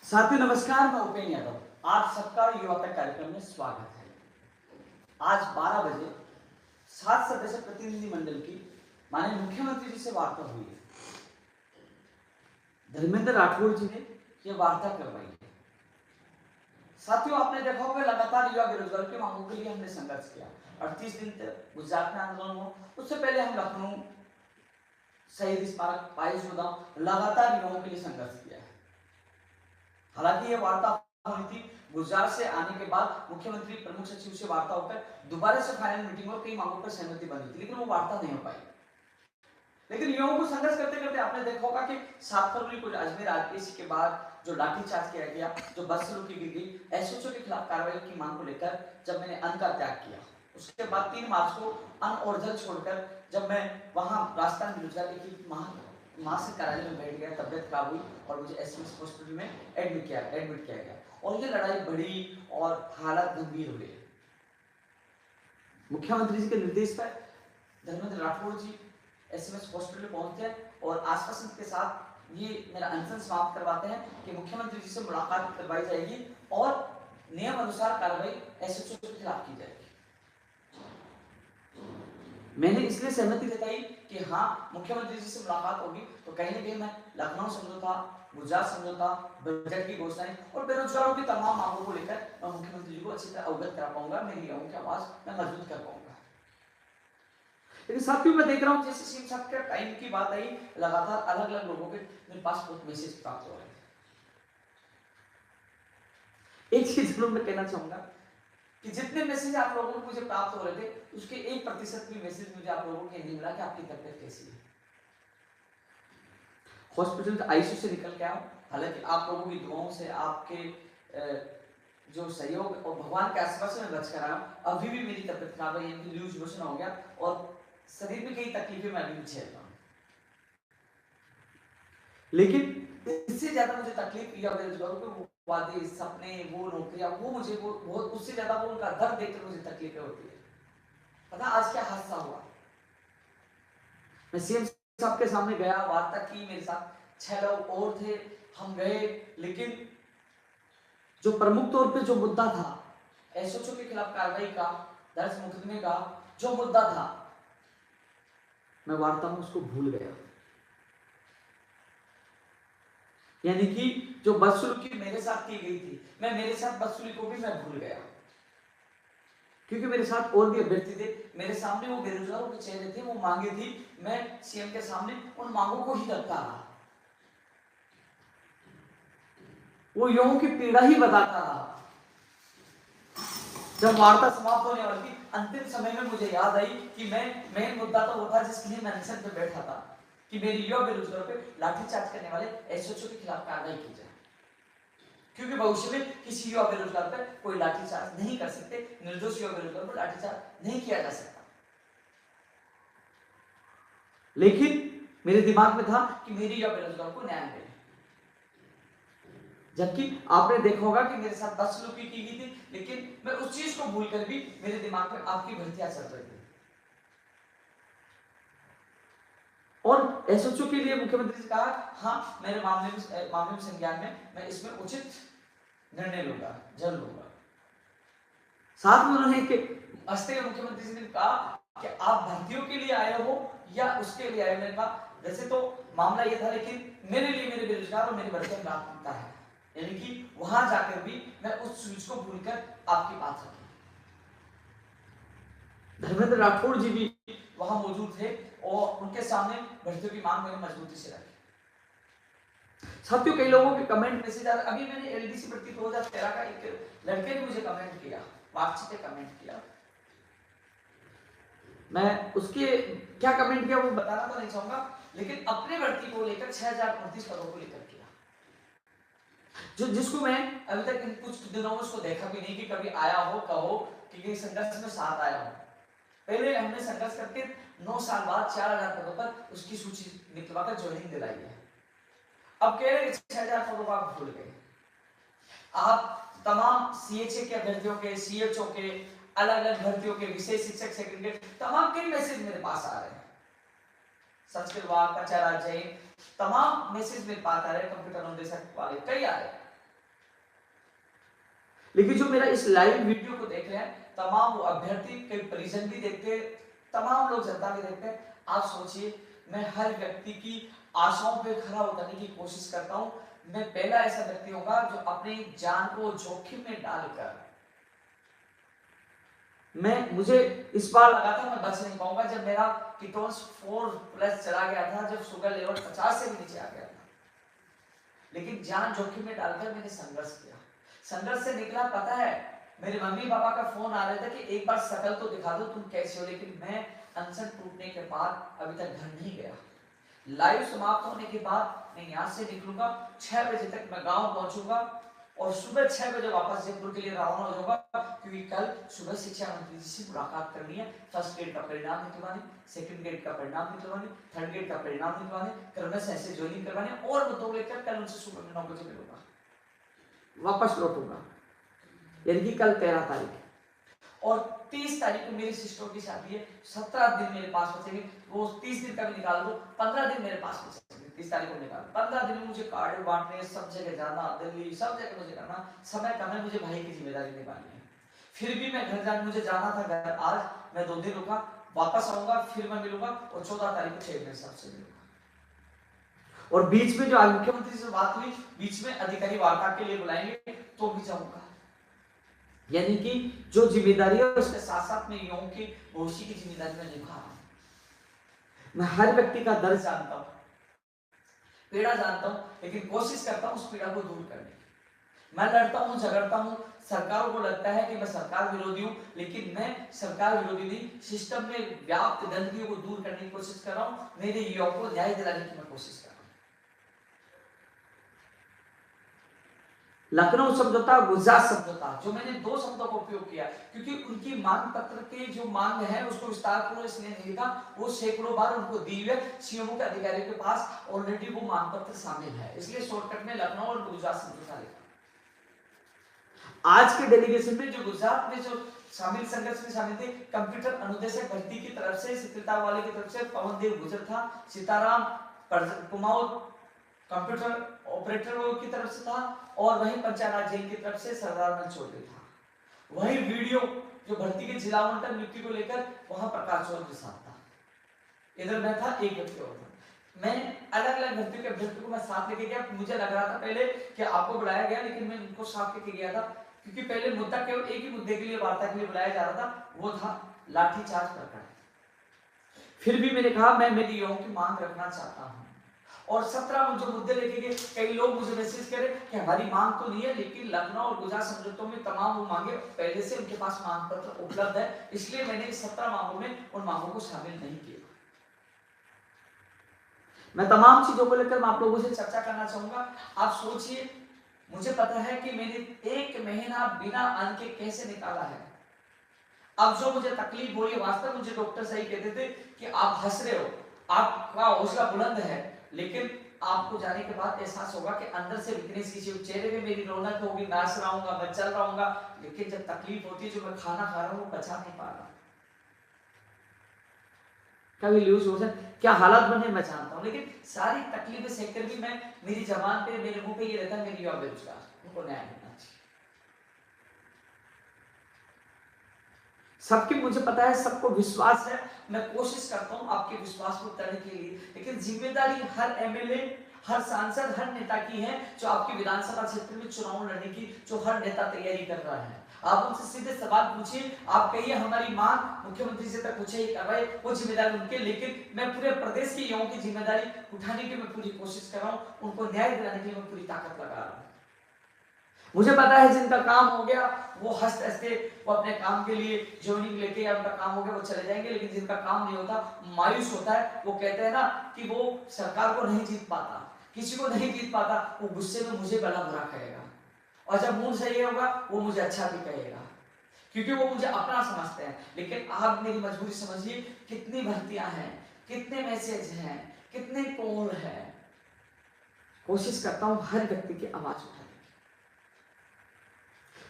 साथियों नमस्कार, मैं उपेन यादव। आप सबका युवा तक कार्यक्रम में स्वागत है। आज 12 बजे 7 सदस्य प्रतिनिधि मंडल की माननीय मुख्यमंत्री जी से वार्ता हुई है। धर्मेंद्र राठौड़ जी ने यह वार्ता करवाई है। साथियों, आपने देखा होगा लगातार युवा बेरोजगार की मांगों के लिए हमने संघर्ष किया। 38 दिन तक गुजरात में आंदोलन हुआ, उससे पहले हम लखनऊ शहीद स्मारक, पाइस गोदाम लगातार युवाओं के लिए संघर्ष किया है। हालांकि यह वार्ता हुई थी गुजरात से आने के बाद मुख्यमंत्री प्रमुख सचिव से वार्ता होकर दोबारा से फाइनल मीटिंग और कई मांगों पर सहमति बनी थी, लेकिन वो वार्ता नहीं हो पाई। लेकिन युवाओं को संघर्ष करते करते आपने देखा होगा कि 7 फरवरी को अजमेर आरपीसी के बाद जो लाठीचार्ज किया गया, जो बस रोकी गई, एसओचओ के खिलाफ कार्रवाई की मांग को लेकर जब मैंने अन्न का त्याग किया, उसके बाद 3 मार्च को अन्न और जल छोड़कर जब मैं वहां राजस्थान बेरोजगार की मासिक कार्यालय में बैठ गया, तबियत खराब हुई और मुझे एसएमएस हॉस्पिटल में एडमिट किया गया और ये लड़ाई बढ़ी और हालत गंभीर हुए। मुख्यमंत्री जी के निर्देश पर धर्मेंद्र राठौड़ जी एसएमएस हॉस्पिटल पहुंचते हैं और आश्वासन के साथ ये मेरा अनशन समाप्त करवाते हैं कि मुख्यमंत्री जी से मुलाकात करवाई जाएगी और नियम अनुसार कार्रवाई एसएचओ के खिलाफ की जाएगी। मैंने इसलिए सहमति जताई कि हाँ, मुख्यमंत्री जी से मुलाकात होगी तो कहीं ना कहीं मैं लखनऊ समझौता, गुजरात समझौता, बजट की घोषणाएं और बेरोजगारों की तमाम मांगों को लेकर मैं मुख्यमंत्री जी को अच्छी तरह अवगत करा पाऊंगा, मेरी युवाओं की आवाज मैं मजबूत कर पाऊंगा। लेकिन साथियों, मैं देख रहा हूं जैसे सीएम साहब के टाइम की बात आई, लगातार अलग अलग लोगों के मेरे पास बहुत मैसेज प्राप्त हो रहे हैं। एक चीज जरूर मैं कहना चाहूंगा कि जितने मैसेज आप लोगों को मुझे प्राप्त हो रहे थे, उसके 1% भी मैसेज मुझे आप लोगों के नहीं मिला कि आपकी तबियत कैसी है। हॉस्पिटल से आईसीयू से निकल के आओ, हालांकि आप लोगों की दुआओं से, आपके जो सहयोग और भगवान के आसपास में बच कर आया, अभी भी मेरी तबियत खराब है, यानी लूज मोशन हो गया और शरीर में कई तकलीफें मैं अभी भी झेल रहा हूं। लेकिन इससे ज्यादा मुझे तकलीफ या बेरोजगारों के वादे, सपने, वो नौकरियां, वो मुझे वो उससे ज्यादा वो उनका दर्द देखकर मुझे तकलीफें होती है। पता आज क्या हादसा हुआ? मैं सीएम साहब के सामने गया, वार्ता की, मेरे साथ 6 लोग और थे, हम गए, लेकिन जो प्रमुख तौर पे जो मुद्दा था एसओचओ के खिलाफ कार्रवाई का, दर्ज मुकदमे का जो मुद्दा था, मैं वार्ता में उसको भूल गया। यानी कि जो बदसलूकी मेरे साथ की गई थी, मैं मेरे साथ बदसलूकी को भी मैं भूल गया, क्योंकि मेरे साथ और भी अभ्यर्थी थे, मेरे सामने वो बेरोजगारों के चेहरे थे, वो मांगे थी, मैं सीएम के सामने उन मांगों को ही रखता रहा, वो युवाओं की पीड़ा ही बताता रहा। जब वार्ता समाप्त होने वाली थी, अंतिम समय में मुझे याद आई कि मेन मुद्दा तो वो था जिसके लिए मैं अनशन पे बैठा था कि मेरी युवा बेरोजगारों पे लाठीचार्ज करने वाले एसएचओ के खिलाफ कार्रवाई की जाए, क्योंकि भविष्य में किसी युवा बेरोजगार पर कोई लाठीचार्ज नहीं कर सकते, निर्दोष युवा बेरोजगार पर लाठीचार्ज नहीं किया जा सकता। लेकिन मेरे दिमाग में था कि मेरी युवा बेरोजगार को न्याय मिले, जबकि आपने देखा होगा कि मेरे साथ बदसलूकी की गई थी, लेकिन मैं उस चीज को भूलकर भी मेरे दिमाग में आपकी भर्तियां चल रही थी। और एसएचओ के लिए मुख्यमंत्री ने कहा, हाँ, मेरे मामले में संज्ञान में मैं इसमें उचित निर्णय लूंगा, जल्द लूंगा। साथ में उन्होंने हंसते हुए मुख्यमंत्री जी ने कहा कि आप भर्तियों के लिए आए हो या उसके लिए आए हो। मैंने कहा वैसे तो मामला यह था, लेकिन मेरे लिए मेरे बेरोजगार और मेरी भर्तियां प्राथमिकता है, यानी कि वहां जाकर भी मैं उस चीज को भूलकर आपकी बात रखी। धर्मेंद्र राठौड़ जी भी वहां मौजूद थे और उनके सामने भर्तियों की मांग मैंने मजबूती से रखी। साथियों, कई लोगों के कमेंट मैसेज आ रहे। अभी मैंने एलडीसी भर्ती 2013 का एक लड़के ने मुझे कमेंट किया, व्हाट्सएप पे कमेंट किया, मैं उसके क्या कमेंट किया वो बताना तो नहीं चाहूंगा, लेकिन अपने भर्ती को लेकर 6038 पदों को लेकर किया, जो जिसको मैं अभी तक इन कुछ दिनों में उसको देखा भी नहीं कि कभी आया हो, कहो कि संघर्ष में साथ आया हो। पहले हमने संघर्ष करके 9 साल बाद 4000 पदों पर उसकी सूची निकलवाकर ज्वाइनिंग दिलाई है। अब कह रहे 6000 पदों का आप भूल गए। आप तमाम सीएचए के अभ्यर्थियों के, सीएचओ के, अलग अलग भर्तियों के, विशेष शिक्षक सेकेंडरी, तमाम कई मैसेज मेरे पास आ रहे हैं। संस्कृत विभाग, कचहरा, जैन, तमाम मैसेज मेरे पास आ रहे हैं, कंप्यूटर अनुदेशक वाले कई आ रहे हैं। लेकिन जो मेरा इस लाइव वीडियो को देख रहे हैं तमाम वो अभ्यर्थी के परिजन भी देखते हैं, तमाम लोग जनता भी देखते हैं। आप सोचिए, मैं हर व्यक्ति की आशाओं पे खरा उतरने की कोशिश करता हूं। मैं पहला ऐसा व्यक्ति होगा जो अपनी जान को जोखिम में डालकर, मुझे इस बार लगा था मैं बच नहीं पाऊंगा जब मेरा कीटोन्स 4+ चला गया था, जब शुगर लेवल 50 से भी नीचे आ गया था। लेकिन जान जोखिम में डालकर मैंने संघर्ष किया। संघर्ष से निकला, पता है, मेरे मम्मी पापा का फोन आ रहा था कि एक बार शकल तो दिखा दो, तुम कैसे हो। लेकिन मैं अनशन टूटने के बाद अभी तक घर नहीं गया। लाइव समाप्त होने के बाद मैं यहाँ से निकलूंगा, 6 बजे तक मैं गांव पहुंचूंगा और सुबह 6 बजे वापस जयपुर के लिए रवाना हो जाऊंगा, क्योंकि कल सुबह शिक्षा मंत्री जी से मुलाकात करनी है। फर्स्ट ग्रेड का परिणाम निकलवाने, सेकंड ग्रेड का परिणाम निकलवाने, थर्ड ग्रेड का परिणाम निकलवाने, क्रमश ऐसे ज्वाइनिंग करवाने और वो 2 लेकर कल उनसे सुबह में 9 बजे मिलूंगा, वापस लौटूंगा। यानी कि कल 13 तारीख है और 30 तारीख को मेरी सिस्टर की शादी है। 17 दिन मेरे पास बचेंगे, वो 30 दिन का भी निकाल दो, 15 दिन मेरे पास बचेंगे। 30 तारीख को निकाल, 15 दिन में मुझे कार्ड बांटने, सब जगह जाना, दिल्ली सब जगह मुझे करना, समय कम है, मुझे भाई की जिम्मेदारी निभानी है। फिर भी मैं घर मुझे जाना था घर, आज मैं 2 दिन रुका, वापस आऊंगा, फिर मैं मिलूंगा और 14 तारीख को चेयरमैन साहब से मिलूंगा। और बीच में जो आज मुख्यमंत्री से बात हुई, बीच में अधिकारी वार्ता के लिए बुलाएंगे तो भी जाऊंगा। यानी कि जो जिम्मेदारी है उसके साथ साथ में युवाओं की भविष्य की जिम्मेदारी में निभा रहा हूं। मैं हर व्यक्ति का दर्द जानता हूं, पीड़ा जानता हूं, लेकिन कोशिश करता हूं उस पीड़ा को दूर करने की। मैं लड़ता हूं, झगड़ता हूं, सरकारों को लगता है कि मैं सरकार विरोधी हूं, लेकिन मैं सरकार विरोधी नहीं, सिस्टम में व्याप्त गंदगी को दूर करने की कोशिश कर रहा हूं। मेरे युवाओं को न्याय दिलाने की मैं कोशिश कर रहा हूं। लखनऊ समझौता, गुजरात समझौता, जो मैंने 2 शब्दों का उपयोग किया क्योंकि उनकी मांग पत्र के जो मांग है उसको विस्तार पूर्वक इसलिए नहीं लिखा, वो सैकड़ों बार उनको दी हुई सीएमओ के अधिकारियों के पास ऑलरेडी वो मांग पत्र शामिल है, इसलिए शॉर्टकट में लखनऊ और गुजरात समझौता लिखा। आज के डेलीगेशन में जो गुजरात में जो शामिल संघर्ष में शामिल थे, कंप्यूटर अनुदेशक भर्ती की तरफ से सिकलता वाले की तरफ से पवन देव गुजर था, सीताराम कुमार कंप्यूटर ऑपरेटर की तरफ से था और वहीं पंचायत जेल की तरफ से सरदार चौधरी था। वही वीडियो जो भर्ती के जिला आवंटन नियुक्ति को लेकर वहां प्रकाश चौधरी साथ था, इधर मैं था, एक व्यक्ति और था। मैं अलग अलग भर्ती के अभ्यर्थी को मैं साथ लेके गया। मुझे लग रहा था पहले कि आपको बुलाया गया, लेकिन मैं उनको साथ लेके गया था क्योंकि पहले मुद्दा केवल एक ही मुद्दे के लिए वार्ता के लिए बुलाया जा रहा था, वो था लाठीचार्ज प्रकरण। फिर भी मैंने कहा मैं मेरी युवाओं की मांग रखना चाहता हूं और 17 जो मुद्दे लेके गए, कई लोग मुझे मैसेज करे कि हमारी मांग तो नहीं है, लेकिन लखनऊ और गुजरात समझौतों में तमाम वो मांगे पहले से उनके पास मांग पत्र उपलब्ध है, इसलिए मैंने इस 17 मांगों में उन मांगों को शामिल नहीं किया। मैं तमाम चीजों को लेकर मैं आप लोगों से चर्चा करना चाहूंगा। आप सोचिए, मुझे पता है कि मैंने 1 महीना बिना अन्न के कैसे निकाला है। अब जो मुझे तकलीफ हो रही है, वास्तव मुझे डॉक्टर सही कहते थे कि आप हंस रहे हो, आपका हौसला बुलंद है, लेकिन आपको जाने के बाद एहसास होगा कि अंदर से वीकनेस की चेहरे में मेरी रौनक होगी, नाच रहा हूँ, मैं चल रहा हूँ, लेकिन जब तकलीफ होती है, जो मैं खाना खा रहा हूँ वो पचा नहीं पा रहा। कभी लूज मोशन क्या हालत बने मैं जानता हूँ, लेकिन सारी तकलीफें सहकर भी मैं, मेरी जबान पे, मेरे मुंह पे ये रहता है मेरी युवा बेरोजगार, उनको न्याय मिलना चाहिए। सबकी मुझे पता है, सबको विश्वास है, मैं कोशिश करता हूं आपके विश्वास को तोड़ने के लिए, लेकिन जिम्मेदारी हर एमएलए, हर सांसद, हर नेता की है जो आपकी विधानसभा क्षेत्र में चुनाव लड़ने की, जो हर नेता तैयारी कर रहा है। आप उनसे सीधे सवाल पूछिए, आप कहिए हमारी मांग मुख्यमंत्री से तक पूछे कर रहे, वो जिम्मेदारी उनके, लेकिन मैं पूरे प्रदेश के युवाओं की जिम्मेदारी उठाने की मैं पूरी कोशिश कर रहा हूँ, उनको न्याय दिलाने के लिए मैं पूरी ताकत लगा रहा हूँ। मुझे पता है जिनका काम हो गया वो हंसते हंसते वो अपने काम के लिए ज्वाइनिंग लेके, या उनका काम हो गया वो चले जाएंगे, लेकिन जिनका काम नहीं होता, मायूस होता है, वो कहते हैं ना कि वो सरकार को नहीं जीत पाता, किसी को नहीं जीत पाता, वो गुस्से में मुझे भला बुरा कहेगा, और जब मुंह सही होगा वो मुझे अच्छा भी कहेगा, क्योंकि वो मुझे अपना समझते हैं। लेकिन आप मेरी मजबूरी समझिए, कितनी भर्तियां हैं, कितने मैसेज हैं, कितने कॉल है, कोशिश करता हूं हर व्यक्ति की आवाज उठाने की।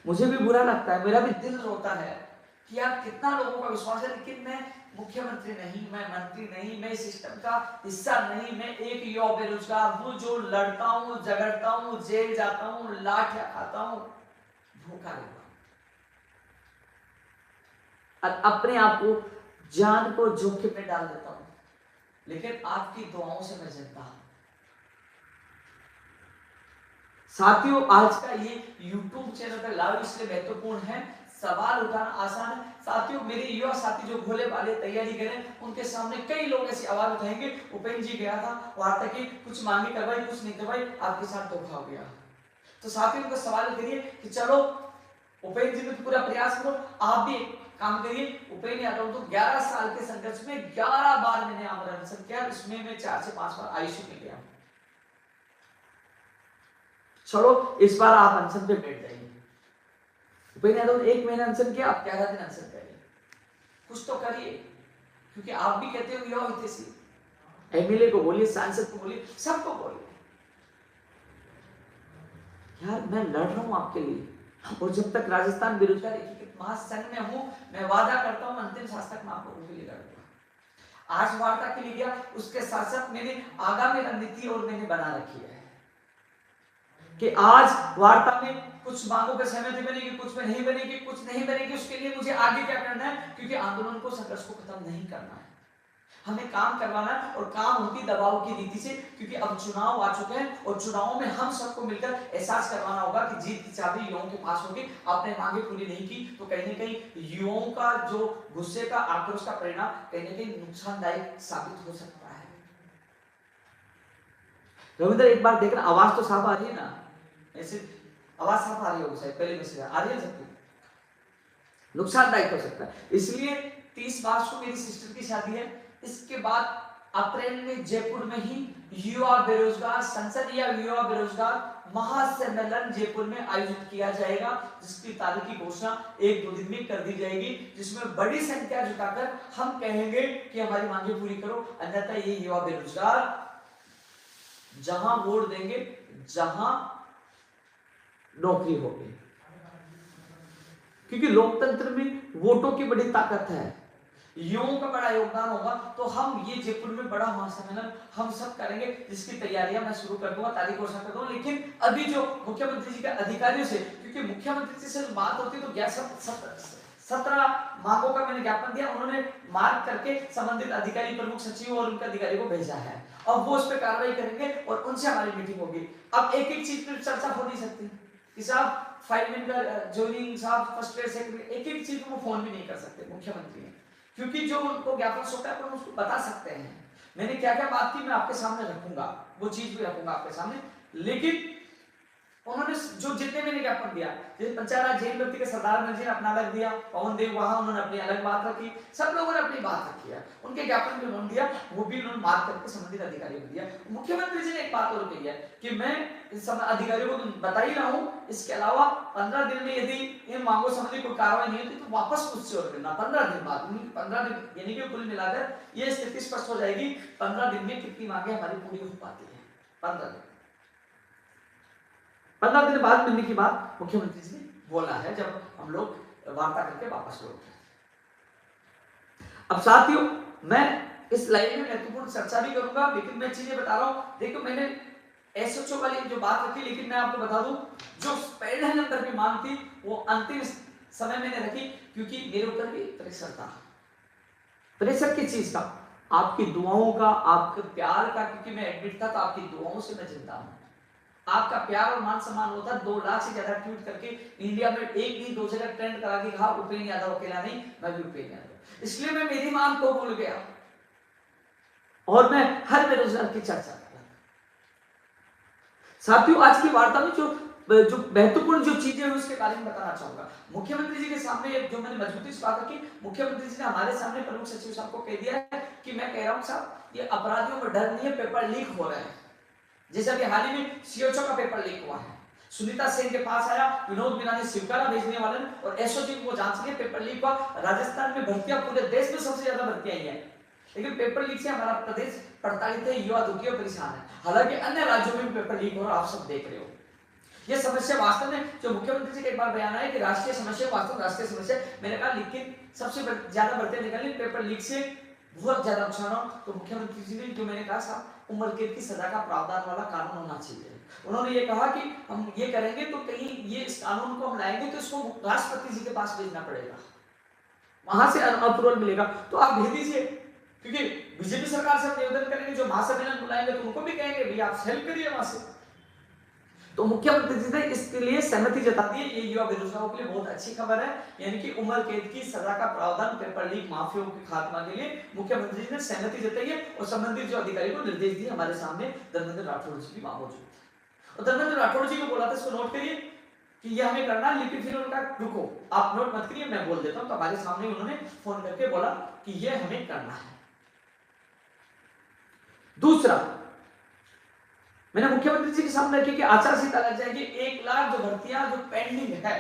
मुझे भी बुरा लगता है, मेरा भी दिल रोता है कि यार कितना लोगों का विश्वास है, लेकिन मैं मुख्यमंत्री नहीं, मैं मंत्री नहीं, मैं सिस्टम का हिस्सा नहीं, मैं एक युवा बेरोजगार हूं जो लड़ता हूं, झगड़ता हूं, जेल जाता हूं, लाठियां खाता हूं, भूखा रहता हूं। और अपने आप को जान को जोखिम में डाल देता हूं, लेकिन आपकी दुआओं से मैं जिंदा हूं। साथियों, आज का ये YouTube चैनल पर लाइव इसलिए महत्वपूर्ण है, सवाल उठाना आसान है। साथियों, मेरे युवा साथी जो भोले वाले तैयारी करें, उनके सामने कई लोग ऐसी आवाज उठाएंगे, उपेंद्र जी गया था वहां तक कि कुछ मांगे करवाई, कुछ नहीं करवाई, आपके साथ धोखा हो गया। तो साथियों, उनको सवाल करिए कि चलो उपेंद्र जी ने तो पूरा प्रयास करो, आप भी काम करिए। उपेंद्र यादव तो 11 साल के संघर्ष में 11 बार मैंने आमरण अनशन किया, इसमें मैं 4 से 5 बार आईसीयू में गया। चलो इस बार आप अनशन पे बैठ जाइए। उपेंद्र यादव ने 1 महीना अनशन किया, आप 11 दिन अनशन करिए, कुछ तो करिए, क्योंकि आप भी कहते हो युवा हितैषी, एमएलए को बोलिए, सांसद को बोलिए, सबको बोलिए, यार मैं लड़ रहा हूं आपके लिए। और जब तक राजस्थान बेरोजगार एकीकृत महासंघ में हूं, मैं वादा करता हूं अंतिम सांस तक मैं आप लोगों के लिए लड़ूंगा। आज वार्ता के लिए गया, उसके साथ साथ मैंने आगामी रणनीति और मैंने बना रखी है कि आज वार्ता में कुछ मांगों पर सहमति बनेगी, कुछ में नहीं बनेगी, कुछ नहीं बनेगी, उसके लिए मुझे आगे क्या करना है, क्योंकि आंदोलन को, संघर्ष को खत्म नहीं करना है, हमें काम करवाना है। और काम होती दबाव की नीति से, क्योंकि अब चुनाव आ चुके हैं और चुनावों में हम सबको मिलकर एहसास करवाना होगा कि जीत की चाबी युवाओं के पास होगी। आपने मांगे पूरी नहीं की तो कहीं ना कहीं युवाओं का जो गुस्से का, आक्रोश का परिणाम कहीं ना कहीं नुकसानदायक साबित हो सकता है। रविंद्र, एक बार देखना, आवाज तो साफ आ रही है ना? ऐसे आवाज साफ आ रही होगी शायद, पहले मैसेज आ रही है सबकी, नुकसानदायक हो सकता है। इसलिए 30 मार्च को मेरी सिस्टर की शादी है, इसके बाद अप्रैल में जयपुर में ही युवा बेरोजगार संसद या युवा बेरोजगार महासम्मेलन जयपुर में आयोजित किया जाएगा, जिसकी तारीख की घोषणा 1-2 दिन में कर दी जाएगी, जिसमें बड़ी संख्या जुटाकर हम कहेंगे कि हमारी मांगे पूरी करो, अन्यथा ये युवा बेरोजगार जहां वोट देंगे, जहां नौकरी होगी, क्योंकि लोकतंत्र में वोटों की बड़ी ताकत है, युवाओं का बड़ा योगदान होगा। तो हम ये जयपुर में बड़ा महासम्मेलन हम सब करेंगे, जिसकी तैयारियां मैं शुरू कर दूंगा, तारीख घोषणा कर दूंगा। लेकिन अभी जो मुख्यमंत्री जी के अधिकारियों से, क्योंकि मुख्यमंत्री जी से बात होती तो 17 मांगों का मैंने ज्ञापन दिया, उन्होंने मार्क करके संबंधित अधिकारी, प्रमुख सचिव और उनके अधिकारी को भेजा है। अब वो उस पर कार्रवाई करेंगे और उनसे हमारी मीटिंग होगी। अब एक एक चीज पर चर्चा हो नहीं सकती कि साहब फाइलमैन का ज्वाइनिंग, साहब फर्स्ट ग्रेड सेक्रेटरी, एक एक चीज वो फोन भी नहीं कर सकते मुख्यमंत्री, क्योंकि जो उनको ज्ञापन सौंपा है अपन उसको बता सकते हैं। मैंने क्या क्या बात की मैं आपके सामने रखूंगा, वो चीज भी रखूंगा आपके सामने। लेकिन उन्होंने जो जितने मैंने ज्ञापन दिया, जैसे पंचायत राज जेल भर्ती के सरदार ने अपना अलग दिया, पवन देव वहां उन्होंने अपनी अलग बात रखी, सब लोगों ने अपनी बात रखी है, उनके ज्ञापन भी उन्होंने दिया, वो भी उन्होंने मार्क करके संबंधित अधिकारियों को दिया। मुख्यमंत्री जी ने एक बात और कही है कि मैं अधिकारियों को बता ही रहा हूं, इसके अलावा 15 दिन में यदि इन मांगों संबंधी कोई कार्रवाई नहीं होती तो वापस मुझसे और करना 15 दिन बाद, 15 दिन यानी कि कुल मिलाकर यह स्थिति स्पष्ट हो जाएगी 15 दिन में कितनी मांगे हमारी पूरी हो पाती है। 15 दिन बाद मिलने की बात मुख्यमंत्री जी ने बोला है, जब हम लोग वार्ता करके वापस लौटे। अब साथियों, मैं इस लाइन में महत्वपूर्ण चर्चा भी करूंगा, लेकिन मैं चीजें बता रहा हूं। देखो, मैंने एसएचओ वाली जो बात रखी, लेकिन मैं आपको बता दूं जो पहले नंबर की मांग थी वो अंतिम समय मैंने रखी, क्योंकि मेरे ऊपर भी प्रेशर था। प्रेशर किस चीज का? आपकी दुआओं का, आपके प्यार का, क्योंकि मैं एडमिट था तो आपकी दुआओं से मैं जिंदा हूं। आपका प्यार और मान सम्मान होता, 2 लाख से ज्यादा ट्वीट करके इंडिया में एक नहीं 2 जगह ट्रेंड करा के कहा उपेंद्र यादव अकेला नहीं, मैं भी उपेंद्र यादव। इसलिए मैं मेरी मांग को भूल गया और मैं हर बेरोजगार की चर्चा कर रहा था। साथियों, आज की वार्ता में जो महत्वपूर्ण जो चीजें हैं उसके बारे में बताना चाहूंगा। मुख्यमंत्री जी के सामने जो मैंने मजबूती से बात रखी, मुख्यमंत्री जी ने हमारे सामने प्रमुख सचिव साहब को कह दिया है कि मैं कह रहा हूं साहब, ये अपराधियों में डर नहीं है, पेपर लीक हो रहे हैं। जैसे अभी हाल ही में सीओचओ का पेपर लीक हुआ है, सुनीता सेन के पास आया, विनोद मीना ने स्वीकारा भेजने वाले ने, और एसओजी को जांच के पेपर लीक हुआ। राजस्थान में भर्तियां पूरे देश में सबसे ज्यादा भर्तियां आई हैं, लेकिन पेपर लीक से हमारा प्रदेश प्रताड़ित है, युवा दुखी और परेशान है। हालांकि अन्य राज्यों में भी पेपर लीक हो रहा, आप सब देख रहे हो। यह समस्या वास्तव में जो मुख्यमंत्री जी का एक बार बयान है कि राष्ट्रीय समस्या, वास्तव राष्ट्रीय समस्या, मैंने कहा लेकिन सबसे ज्यादा भर्तियां निकलनी पेपर लीक से बहुत ज्यादा नुकसान हो। तो मुख्यमंत्री जी ने जो मैंने कहा साहब, उम्र कैद की सजा का प्रावधान वाला कानून होना चाहिए। उन्होंने ये कहा कि हम ये करेंगे तो कहीं ये इस कानून को हम लाएंगे तो इसको राष्ट्रपति जी के पास भेजना पड़ेगा। वहां से अप्रूवल मिलेगा, तो आप भेज दीजिए, क्योंकि बीजेपी सरकार से हम निवेदन करेंगे, जो महासम्मेलन बुलाएंगे तो उनको भी कहेंगे भैया आप हेल्प करिए वहां से। तो मुख्यमंत्री जी ने इसके लिए सहमति जता दी है। ये युवा बेरोजगारों के लिए बहुत अच्छी खबर है, यानी कि उम्र कैद की सजा का प्रावधान पेपर लीक माफियाओं के खात्मा के लिए मुख्यमंत्री जी ने सहमति जताई है और संबंधित जो अधिकारी को निर्देश दिए। हमारे सामने धर्मेंद्र राठौड़ जी भी वहां मौजूद थे और धर्मेंद्र राठौड़ जी को बोला था, इसको नोट करिए कि ये हमें करना है, लेकिन फिर उनका रुको आप नोट मत करिए मैं बोल देता हूं। तो हमारे सामने उन्होंने फोन करके बोला कि ये हमें करना है। दूसरा, मैंने मुख्यमंत्री जी के सामने रखी कि आचार संहिता लग जाएगी, 1 लाख जो भर्तियां जो पेंडिंग है,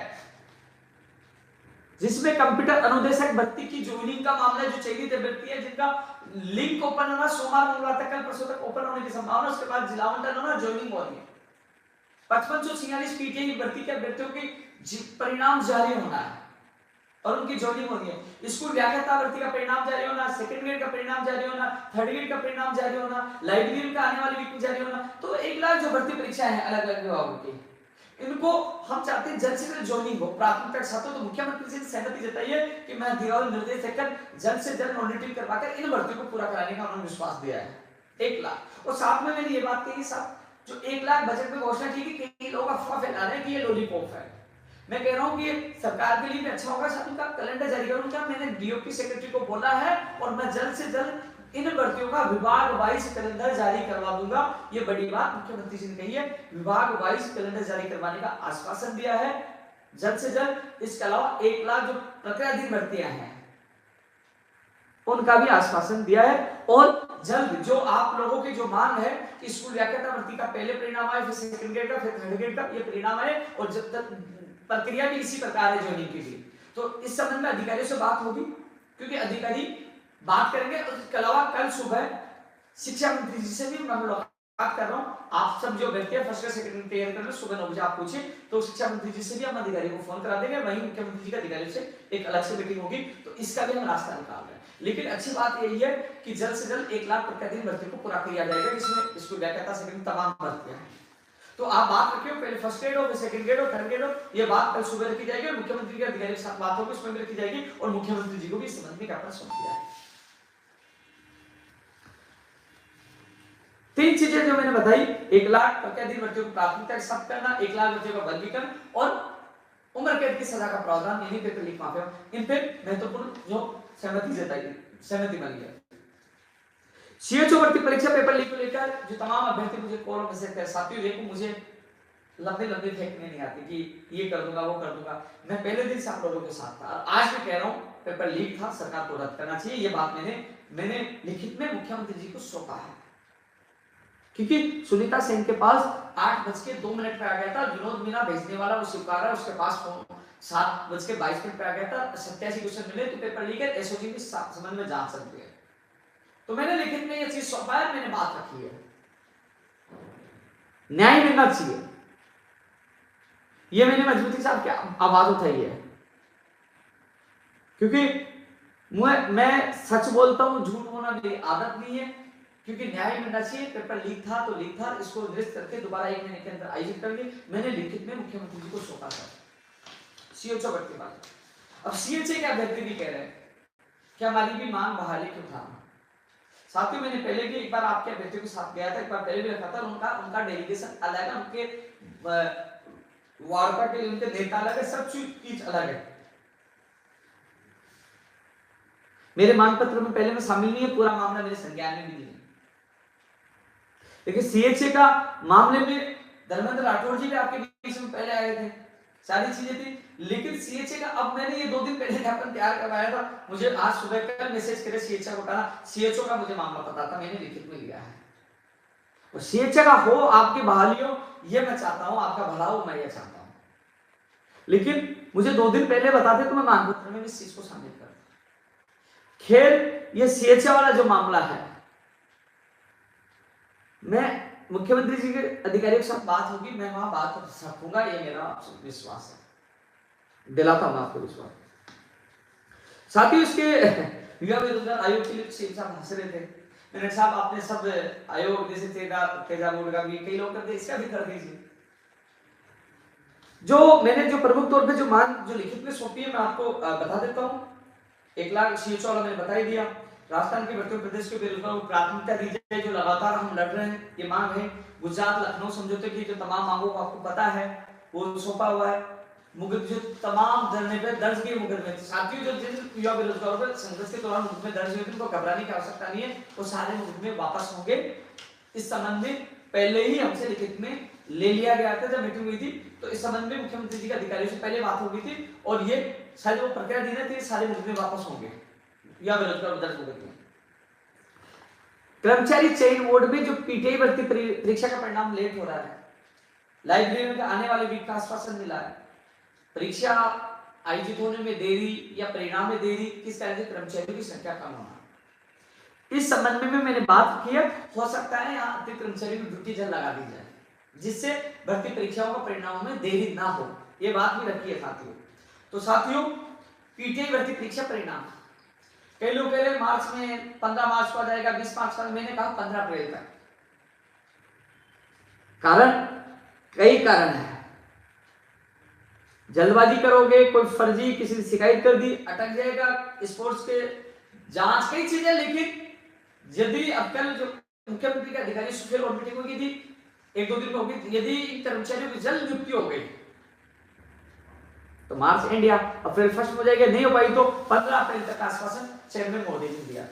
जिसमें कंप्यूटर अनुदेशक भर्ती की ज्वाइनिंग का मामला, जो चयनित अभ्यर्थी है जिनका लिंक ओपन होना सोमवार मंगलवार तक, कल परसों तक ओपन होने की संभावना, उसके बाद जिला आवंटन होना, ज्वाइनिंग होनी है। 5546 पीटीआई भर्ती के अभ्यर्थियों की परिणाम जारी होना है और उनकी ज्वाइनिंग होनी है। स्कूल व्याख्याता भर्ती का परिणाम जारी होना, सेकंड ग्रेड का परिणाम जारी होना, थर्ड ग्रेड का परिणाम जारी होना, लाइब्रेरी का आने वाले वीक में जारी होना। तो 1 लाख जो भर्ती परीक्षा है अलग अलग विभागों की, इनको हम चाहते हैं जल्द से जल्द ज्वाइनिंग हो, प्राथमिकता के साथ हो। तो मुख्यमंत्री जी ने सहमति जताई है कि मैं दिया हुआ निर्देश देकर जल्द से जल्द मॉनिटरिंग करवाकर इन भर्तियों को पूरा कराने का उन्होंने विश्वास दिया है। 1 लाख, और साथ में मैंने ये बात कही, साहब जो 1 लाख बजट में घोषणा की कि कई लोग अफवाह फैला रहे हैं कि ये लॉलीपॉप है। मैं कह रहा हूं कि सरकार के लिए भी अच्छा होगा, साथ उनका कैलेंडर जारी करूंगा। मैंने डीओपी सेक्रेटरी को बोला है और मैं जल्द से जल्द इन भर्तियों का विभाग वाइज कैलेंडर जारी करवा दूंगा। ये बड़ी बात मुख्यमंत्री जी ने कही है, विभाग वाइज कैलेंडर जारी करवाने का आश्वासन दिया है जल्द से जल्द। इसके अलावा 1 लाख जो प्रक्रियाधीन भर्तियां हैं उनका भी आश्वासन दिया है। और जल्द जो आप लोगों की जो मांग है कि स्कूल व्याख्याता भर्ती का पहले परिणाम आए, फिर सेकंड ग्रेड का, फिर थर्ड ग्रेड का ये परिणाम आए, और जब तक प्रक्रिया भी इसी प्रकार है ज्वाइनिंग की भी, तो इस संबंध में अधिकारियों से बात होगी, क्योंकि अधिकारी बात करेंगे। और इसके अलावा कल सुबह शिक्षा मंत्री जी से भी मैं मुलाकात कर रहा हूं। आप सब जो व्यक्ति है फर्स्ट सेकंड तैयार कर रहे हैं, सुबह 9 बजे आप पूछे तो शिक्षा मंत्री जी से भी हम अधिकारी को फोन करा देंगे, वहीं मुख्यमंत्री जी के अधिकारियों से एक अलग से मीटिंग होगी। तो इसका भी हम रास्ता निकाल रहे हैं। लेकिन अच्छी बात यही है कि जल्द से जल्द 1 लाख प्रत्याशित भर्ती को पूरा किया जाएगा, जिसमें स्कूल व्याख्याता सेकंड तमाम भर्तियां हैं। तो आप बात रखियो, पहले फर्स्ट ग्रेड हो, फिर सेकंड ग्रेड हो, थर्ड ग्रेड हो, ये बात कल सुबह रखी जाएगी और मुख्यमंत्री के अधिकारी के साथ बात होगी, उसमें भी रखी जाएगी और मुख्यमंत्री जी को भी इस संबंध में ज्ञापन सौंप दिया है। 3 चीजें जो मैंने बताई, 1 लाख प्रत्याशित भर्तियों को प्राथमिकता के साथ करना, 1 लाख भर्तियों का वर्गीकरण और उम्र कैद की सजा का प्रावधान, यानी पेपर लीक माफिया, इन पे महत्वपूर्ण जो सहमति बनी है। सीएचओ भर्ती परीक्षा पेपर लीक को लेकर जो तमाम अभ्यर्थी मुझे कॉल मैसेज कर, साथियों देखो मुझे लंबे फेंकने नहीं आती कि ये कर दूंगा वो कर दूंगा। मैं पहले दिन से आप लोगों के साथ था और आज भी कह रहा हूं पेपर लीक था, सरकार को रद्द करना चाहिए। ये बात मैंने लिखित में मुख्यमंत्री जी को सौंपा है, क्योंकि सुनीता सेन के पास 8:02 पे आ गया था, विनोद मीना भेजने वाला वो स्वीकार है, उसके पास फोन 7:22 पे आ गया था, 87 क्वेश्चन मिले तो पेपर लीक है, एसओजी भी संबंध में जांच सकती है। तो मैंने लिखित में ये चीज सौंपा है, मैंने बात रखी है, न्याय मिलना चाहिए, ये मैंने मजबूती से आपकी आवाज उठाई है, क्योंकि मैं सच बोलता हूं, झूठ बोलना मेरी आदत नहीं है, क्योंकि न्याय मिलना चाहिए। पेपर लीक था तो लीक था, इसको निरस्त करके दोबारा 1 महीने के अंदर आयोजित करेंगे। मैंने लिखित में मुख्यमंत्री जी को सौंपा था। सीएचओ भर्ती बात, अब सीएचए के अभ्यर्थी भी कह रहे हैं कि हमारी भी मांग बहाली क्यों था। साथियों मैंने पहले भी एक बार आपके अभ्यर्थियों के साथ गया था, एक बार पहले भी रखा था, उनका डेलीगेशन अलग है, उनके वार्ता के लिए उनके नेता अलग है, सब चीज अलग है। मेरे मांग पत्र में पहले में शामिल नहीं है, पूरा मामला मेरे संज्ञान में भी नहीं है। लेकिन सीएचए का मामले में धर्मेंद्र राठौड़ जी भी आपके बीच में पहले आए थे, सारी चीजें थी। लेकिन सीएचए का अब मैंने ये 2 दिन पहले ज्ञापन तैयार करवाया था, मुझे आज सुबह कल मैसेज करे सीएचए को, कहा सीएचओ का मुझे मामला पता था, मैंने लिखित में लिया है। और सीएचए का हो, आपकी बहाली हो, ये मैं चाहता हूं, आपका भला हो, मैं ये चाहता हूं। लेकिन मुझे 2 दिन पहले बताते तो मैं मांग पत्र में इस चीज को शामिल करता। खैर, ये सीएचए वाला जो मामला है, मैं मुख्यमंत्री जी के अधिकारियों के साथ बात होगी, मैं वहां बात रखूंगा, ये मेरा विश्वास है, दिलाता हूं आपको विश्वास। साथ ही उसके युवा बेरोजगार आयोग के लिए सीएम साहब हंस रहे थे, मैंने साहब आपने सब आयोग जैसे तेजा बोर्ड का भी कई लोग करते, इसका भी कर दीजिए। जो मैंने जो प्रमुख तौर पे जो मांग जो लिखित में सौंपी है, मैं आपको बता देता हूं 1,00,000 सीएचओ वाला मैंने बता ही दिया। राजस्थान के बढ़ते प्रदेश के बेरोजगारों को प्राथमिकता दी जाए, जो लगातार हम लड़ रहे हैं, ये मांग है। गुजरात लखनऊ समझौते की जो तमाम मांगों को आपको पता है वो सौंपा हुआ है। जो तमाम धरने पे दर्ज किए मुकदमे, साथियों जो जिन युवा बेरोजगारों पर संघर्ष के दौरान मुकदमे दर्ज हुए, उनको घबराने की आवश्यकता नहीं है, वो सारे मुकदमे वापस होंगे। इस संबंध में पहले ही हमसे लिखित में ले लिया गया था जब मीटिंग हुई थी, तो इस संबंध में मुख्यमंत्री जी के अधिकारियों से पहले बात हो गई थी और ये सारी जो प्रक्रिया दी थी सारे मुकदमे वापस होंगे या बेरोजगार दर्ज मुकदमे। कर्मचारी चयन बोर्ड में जो पीटीआई भर्ती परीक्षा का परिणाम लेट हो रहा है, लाइब्रेरी में आने वाले वीक का आश्वासन मिला है। परीक्षा आयोजित होने में देरी या परिणाम में देरी किस कारण से? कर्मचारियों की संख्या कम होना। इस संबंध में मैंने बात की है, हो सकता है यहाँ अतिरिक्त कर्मचारियों की ड्यूटी जल्द लगा दी जाए जिससे भर्ती परीक्षाओं का परिणामों में देरी ना हो, ये बात भी रखी है साथियों। तो साथियों पीटीआई भर्ती परीक्षा परिणाम कई लोग कह रहे मार्च में 15 मार्च को आ जाएगा, 20 मार्च को, मैंने कहा 15 अप्रैल तक। कारण कई कारण है, जल्दबाजी करोगे, कोई फर्जी किसी ने शिकायत कर दी, अटक जाएगा स्पोर्ट्स के जांच, कई चीजें। लेकिन यदि अब कल जो मुख्यमंत्री के अधिकारी सुशील और मीटिंग होगी थी 1-2 दिन में होगी, यदि कर्मचारियों की जल्द नियुक्ति हो गई तो मार्च एंड या अप्रैल फर्स्ट हो जाएगा, नहीं हो पाई तो 15 अप्रैल तक का आश्वासन चेयरमैन मोदी ने दिया।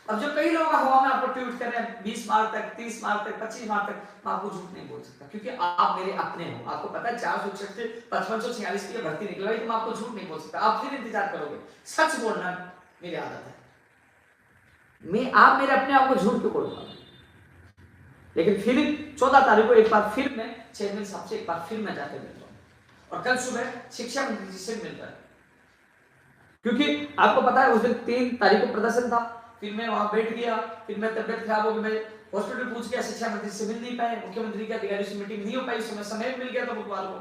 अब जो कई लोग हवा में आपको ट्वीट कर रहे हैं 20 मार्च तक, 30 मार्च तक, 25 मार्च तक, मैं आपको झूठ नहीं बोल सकता क्योंकि आप मेरे अपने हो। आपको पता है 461 से 5546 की भर्ती निकलवाई, तो मैं आपको झूठ नहीं बोल सकता। आप फिर इंतजार करोगे, सच बोलना मेरी आदत है, आप मेरे अपने आप को झूठ क्यों बोलूंगा। लेकिन फिर 14 तारीख को एक बार फिर मैं चेयरमैन साहब से एक बार फिर मैं जाकर मिलता हूँ और कल सुबह शिक्षा मंत्री जी से मिलकर, क्योंकि आपको पता है उस दिन 3 तारीख को प्रदर्शन था, फिर मैं वहां बैठ गया, फिर मैं तबियत खराब हो गई, मैं हॉस्पिटल पहुंच गया, शिक्षा मंत्री से मिल नहीं पाए, मुख्यमंत्री के अधिकारी से मीटिंग नहीं हो पाई, समय मिल गया था बुधवार को,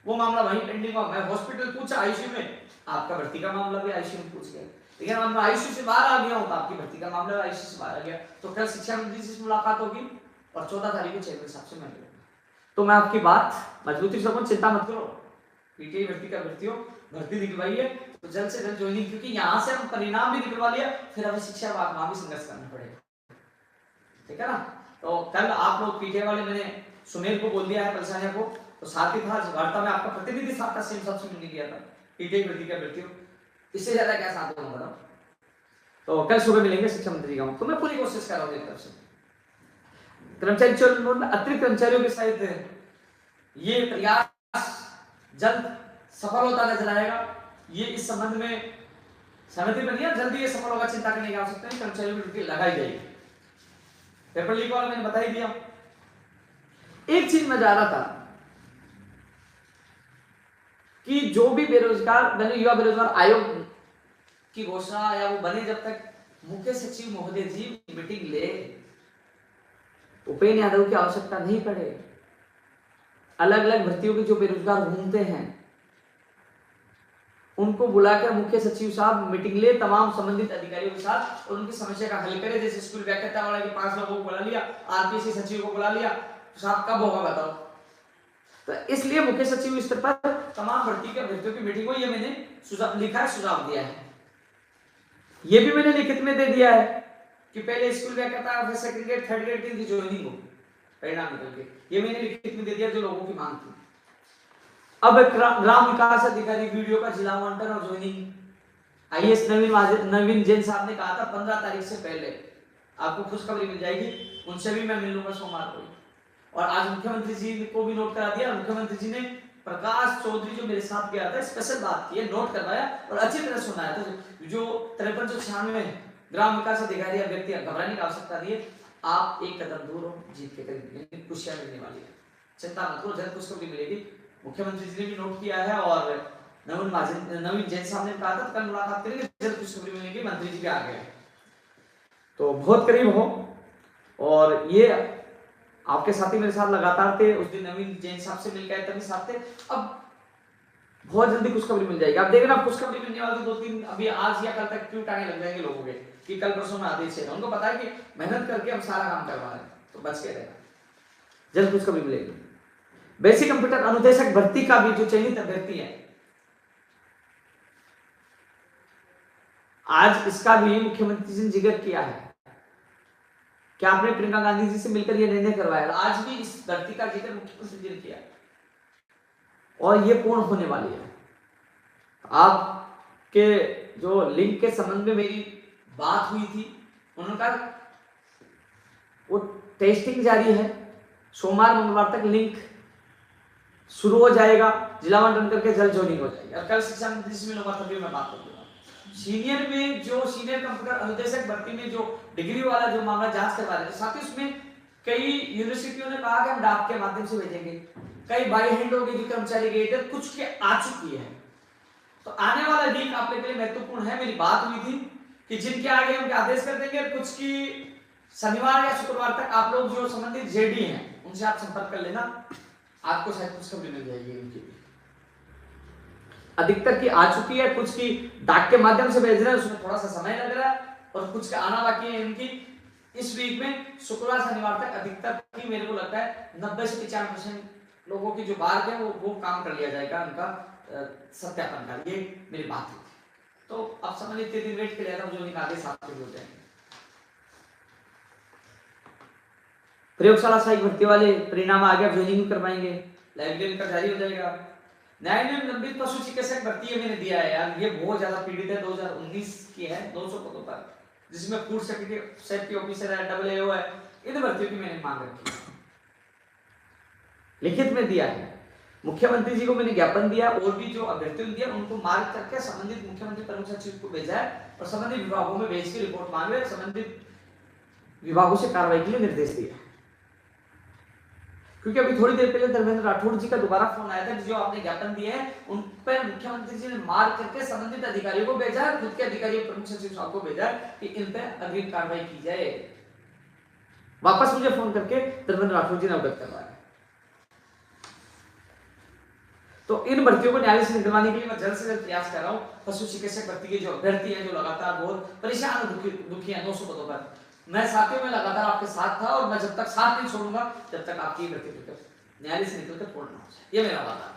वो मामला वहीं पेंडिंग हुआ। मैं हॉस्पिटल पूछा आईसीयू में, आपका भर्ती का मामला भी आईसीयू में पूछ गया, लेकिन अब मैं आईसीयू से बाहर आ गया हूं तो आपकी भर्ती का मामला आईसीयू से बाहर आ गया। तो कल शिक्षा मंत्री से मुलाकात होगी और 14 तारीख को चेयरमैन साहब से मैं मिलूंगा। तो मैं आपकी बात मजबूती से, चिंता मत करो, पीटीआई भर्ती का भर्ती निकलवाई है तो जल्द से जल्द ज्वाइनिंग, क्योंकि यहाँ से हम परिणाम भी निकलवा लिया, फिर हमें शिक्षा विभाग में भी संघर्ष करना पड़ेगा, ठीक है ना। तो कल आप लोग पीटीआई वाले, मैंने सुमेर को बोल दिया है, पलसानिया को, तो साथ ही था वार्ता में आपका प्रतिनिधि साथ था, सीएम साहब से मिलने गया था पीटीआई भर्ती का भर्ती, इससे ज्यादा क्या साथ होगा बताओ। तो कल सुबह मिलेंगे शिक्षा मंत्री का, तो मैं पूरी कोशिश कर रहा हूँ एक तरफ से। कर्मचारी चयन बोर्ड में अतिरिक्त कर्मचारियों के साथ ये प्रयास जल्द सफल होता नजर आएगा। ये इस संबंध में समिति बनी है, जल्दी ये सफल होगा, चिंता करने की आवश्यकता नहीं, कर्मचारियों की ड्यूटी लगाई जाएगी। पेपर लीक वाला मैंने बता ही दिया। एक चीज मैं जा रहा था कि जो भी बेरोजगार बने, युवा बेरोजगार आयोग की घोषणा या वो बने, जब तक मुख्य सचिव महोदय जी मीटिंग ले, उपेंद्र यादव की आवश्यकता नहीं पड़े, अलग अलग भर्तियों के जो बेरोजगार घूमते हैं उनको बुलाकर मुख्य सचिव साहब मीटिंग ले तमाम संबंधित अधिकारियों के साथ और उनकी समस्या का हल करे। जैसे स्कूल व्याख्याता वाला के 5 लोगों को बुला लिया, आरपीसी सचिव को बुला लिया, साहब कब होगा बताओ। तो इसलिए मुख्य सचिव स्तर पर तमाम भर्तियों की मीटिंग हो, ये मैंने सुझाव लिखा है, सुझाव दिया है। ये भी मैंने लिखित में दे दिया है कि पहले स्कूल व्याख्याता, फिर सेकंड ग्रेड, थर्ड ग्रेड की ज्वाइनिंग हो, परिणाम निकल के, ये मैंने लिखित में दे दिया जो लोगों की मांग थी। अब ग्राम विकास अधिकारी वीडियो का जिला आवंटन और ज्वाइनिंग आईएएस नवीन जैन साहब ने कहा था 15 तारीख से पहले आपको खुशखबरी मिल जाएगी, उनसे भी मैं मिल लूंगा सोमवार को। और आज मुख्यमंत्री जी को भी नोट करा दिया, मुख्यमंत्री जी ने प्रकाश चौधरी जो मेरे साथ गया था स्पेशल बात की है, नोट करवाया और अच्छी तरह सुनाया था। जो 5396 ग्राम विकास अधिकारी अभ्यर्थी, घबराने की आवश्यकता नहीं है, आप एक कदम दूर हो जीत के करीब, खुशियां मिलने वाली है, चिंता मत करो, जल्द खुशखबरी मिलेगी। मुख्यमंत्री जी ने भी नोट किया है और नवीन जैन साहब ने कहा था कल मुलाकात करेंगे, जल्द खुशखबरी मिलेगी, मंत्री जी भी आ गए तो बहुत करीब हो। और ये आपके साथी मेरे साथ लगातार थे, उस दिन नवीन जैन साहब से मिल गए, तभी साथ थे, अब बहुत जल्दी खुशखबरी मिल जाएगी। आप देखना खुशखबरी मिलने वाली 2-3 अभी आज या कल तक ट्वीट आने लग जाएंगे लोगों के कि कल परसों में आदेश है, उनको पता है कि मेहनत करके हम सारा काम करवा रहे हैं, तो बच के रहेगा, जल्द खुशखबरी मिलेगी। बेसिक कंप्यूटर अनुदेशक भर्ती का भी जो चयनित अभ्यर्थी है, आज इसका भी मुख्यमंत्री जी ने जिक्र किया है कि आपने प्रियंका गांधी जी से मिलकर यह निर्णय करवाया। आज भी इस धरती का जिक्र मुख्यमंत्री जी ने किया और ये पूर्ण होने वाली है। आपके जो लिंक के संबंध में मेरी बात हुई थी, उन्होंने कहा वो टेस्टिंग जारी है, सोमवार मंगलवार तक लिंक शुरू हो जाएगा, जिला मंडल करके जल्द ज्वाइनिंग हो जाएगी। और कल शिक्षा मंत्री से मिलूंगा तभी मैं बात करूंगा। सीनियर में जो सीनियर कंप्यूटर अनुदेशक भर्ती में जो डिग्री वाला जो मामला जांच करवा रहे थे, साथ ही उसमें कई यूनिवर्सिटियों ने कहा कि हम डाक के माध्यम से भेजेंगे, कई बाई हैंड होगी जो कर्मचारी गए थे, कुछ के आ चुकी है। तो आने वाला वीक आप लोगों के लिए महत्वपूर्ण है। मेरी बात हुई थी कि जिनके आगे उनके आदेश कर देंगे, कुछ की शनिवार या शुक्रवार तक आप लोग जो संबंधित जेडी हैं उनसे आप संपर्क कर लेना, आपको शायद कुछ खबरें मिल जाएगी। उनकी अधिकतर की आ चुकी है, कुछ की डाक के माध्यम से भेज रहे हैं, उसमें थोड़ा सा समय लग रहा है और कुछ का आना बाकी है। इनकी इस वीक में शुक्रवार शनिवार तक अधिकतर की मेरे को लगता है 90 से 95% लोगों की जो बाहर है वो काम कर लिया जाएगा, उनका सत्यापन का। ये मेरी बात है। तो अब समझ लीजिए 3 दिन वेट के लिए जो निकाले साथ में हो जाएंगे। प्रयोगशाला सहायक भर्ती वाले परिणाम आ गया, ज्वाइनिंग करवाएंगे, लाइब्रेरी का जारी हो जाएगा। न्याय में लंबित पशु चिकित्सक भर्ती मैंने दिया है यार, ये बहुत ज्यादा पीड़ित है। 2019 की है, 200 पदों पर, जिसमें फूड सेफ्टी ऑफिसर है, AAO है, इन भर्तियों की मैंने मांग रखी है, लिखित में दिया है। मुख्यमंत्री जी को मैंने ज्ञापन दिया और भी जो अभ्यर्थी दिया उनको मार्ग करके संबंधित मुख्यमंत्री प्रमुख सचिव को भेजा है और संबंधित विभागों में भेज के रिपोर्ट मांगे, संबंधित विभागों से कार्रवाई के लिए निर्देश दिया। क्योंकि अभी थोड़ी देर पहले धर्मेंद्र राठौड़ जी का दोबारा फोन आया था कि जो आपने ज्ञापन दिए हैं उन पर मुख्यमंत्री जी ने मार्ग करके संबंधित अधिकारियों को भेजा है, खुद के अधिकारियों प्रमुख सचिव साहब को भेजा है कि इन पर अग्रिम कार्रवाई की जाए। वापस मुझे फोन करके धर्मेंद्र राठौड़ जी ने अवगत करवाया। तो इन भर्तियों को न्यायालय से निकलवाने के लिए मैं जल्द से जल्द प्रयास कर रहा हूँ। पशु चिकित्सक भर्ती के जो अभ्यर्थी हैं, जो लगातार बहुत परेशान दुखी हैं 200 पदों पर, मैं साथियों में लगातार आपके साथ था और मैं जब तक साथ नहीं छोड़ूंगा जब तक आपकी भर्ती न्यायालय से निकलकर पूर्ण ना हो जाए, ये मेरा वादा है।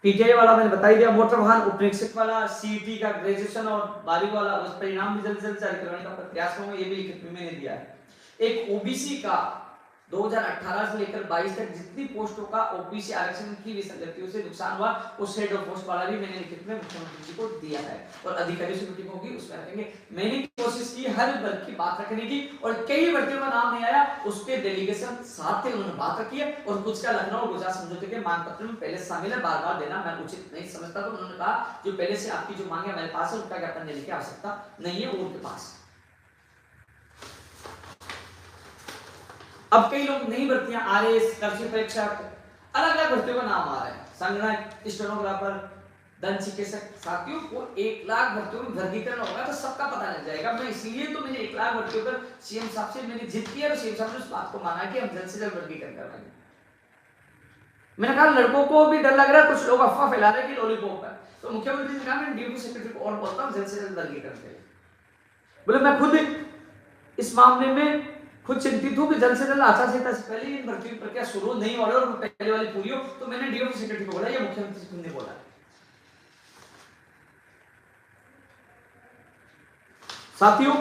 पीटीआई वाला मैंने बता ही दिया, मोटर वाहन उपनिरीक्षक वाला, सीईटी का ग्रेजुएशन और 12वीं वाला, उस परिणाम भी जल्द से जल्द जारी करवाने का प्रयास करूंगा, ये भी लिखित में मैंने दिया है। एक ओबीसी का 2018 से लेकर 22 तक जितनी पोस्टों का ओबीसी आरक्षण की विसंगतियों से नुकसान हुआ, उस हेड ऑफ पोस्ट वाला भी मैंने लिखित में मुख्यमंत्री जी को दिया है और अधिकारियों से मीटिंग होगी उसमें रखेंगे। मैंने कोशिश की हर वर्ग की बात रखने की और कई वर्गों का नाम नहीं आया, उसके डेलीगेशन साथ थे, उन्होंने बात रखी है और कुछ का लखनऊ गुजरात समझौते के मांग पत्र में पहले शामिल है, बार बार देना मैं उचित नहीं समझता। तो उन्होंने कहा जो पहले से आपकी जो मांग है मेरे पास है, उसका ज्ञापन देने की आवश्यकता नहीं है, उनके पास। अब कई लोग नई भर्तियां आ रही है, कर्मचारी परीक्षा अलग अलग भर्तियों का नाम आ रहा है, संगणक, स्टेनोग्राफर, दंत चिकित्सक। साथियों को 1 लाख भर्तियों में वर्गीकरण होगा तो सबका पता लग जाएगा। मैं इसलिए तो मैंने 1 लाख भर्तियों पर सीएम साहब से मैंने जिद किया और सीएम साहब ने उस बात को माना कि हम जल्द से जल्द वर्गीकरण करवाएंगे। मैंने कहा लड़कों को भी डर लग रहा है, कुछ लोग अफवाह फैला रहे हैं कि लॉलीपॉप है, तो मुख्यमंत्री ने कहा मैं ड्यूटी सेक्रेटरी को और बोलता हूं जल्द से जल्द वर्गीकरण करें। बोले मैं खुद इस मामले में खुद चिंतित हूं कि जल्द से जल्द आचार संहिता से पहले इन भर्ती प्रक्रिया शुरू नहीं हो रही और पहले वाली पूरी हो, तो मैंने डीओपी सेक्रेटरी को बोला, ये मुख्यमंत्री जी ने बोला। साथियों